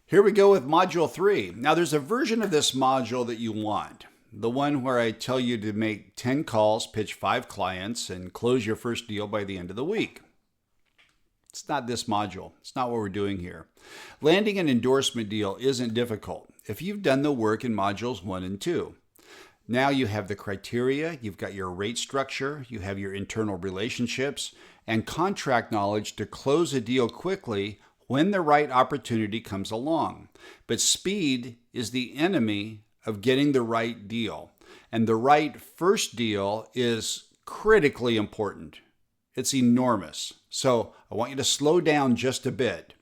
Here we go with Module 3. Now there's a version of this module that you want. The one where I tell you to make 10 calls, pitch 5 clients, and close your first deal by the end of the week. It's not this module. It's not what we're doing here. Landing an endorsement deal isn't difficult if you've done the work in Modules 1 and 2. Now you have the criteria, you've got your rate structure, you have your internal relationships, and contract knowledge to close a deal quickly when the right opportunity comes along. But speed is the enemy of getting the right deal. And the right first deal is critically important. It's enormous. So I want you to slow down just a bit.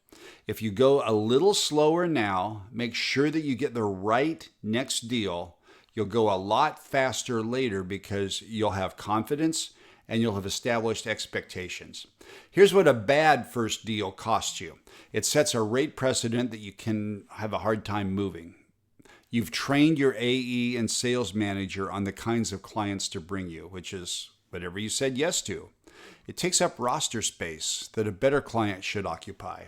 If you go a little slower now, make sure that you get the right next deal. You'll go a lot faster later because you'll have confidence and you'll have established expectations. Here's what a bad first deal costs you. It sets a rate precedent that you can have a hard time moving. You've trained your AE and sales manager on the kinds of clients to bring you, which is whatever you said yes to. It takes up roster space that a better client should occupy.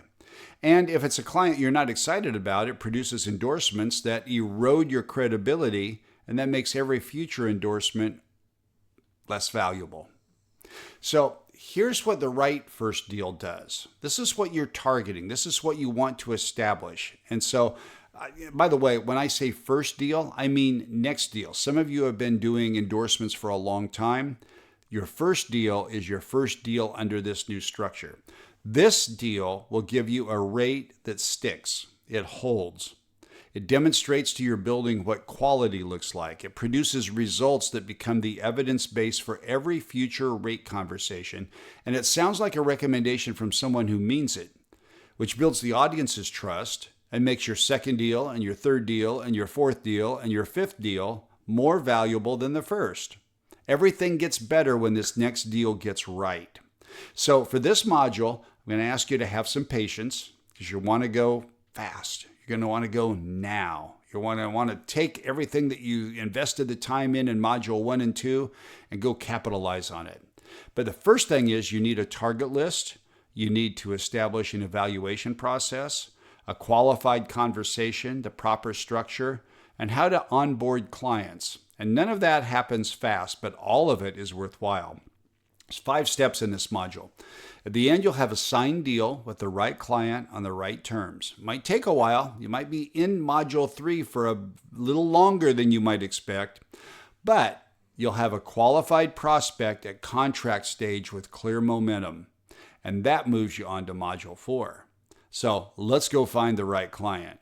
And if it's a client you're not excited about, it produces endorsements that erode your credibility, and that makes every future endorsement less valuable. So here's what the right first deal does. This is what you're targeting. This is what you want to establish. And so, by the way, when I say first deal, I mean next deal. Some of you have been doing endorsements for a long time. Your first deal is your first deal under this new structure. This deal will give you a rate that sticks. It holds. It demonstrates to your building what quality looks like. It produces results that become the evidence base for every future rate conversation. And it sounds like a recommendation from someone who means it, which builds the audience's trust and makes your second deal and your third deal and your fourth deal and your fifth deal more valuable than the first. Everything gets better when this next deal gets right. So for this module, I'm going to ask you to have some patience because you want to go fast. You're going to want to go now. You want to take everything that you invested the time in Module 1 and 2 and go capitalize on it. But the first thing is you need a target list. You need to establish an evaluation process, a qualified conversation, the proper structure, and how to onboard clients. And none of that happens fast, but all of it is worthwhile. There's 5 steps in this module. At the end, you'll have a signed deal with the right client on the right terms. It might take a while. You might be in Module 3 for a little longer than you might expect, but you'll have a qualified prospect at contract stage with clear momentum, and that moves you on to Module 4. So let's go find the right client.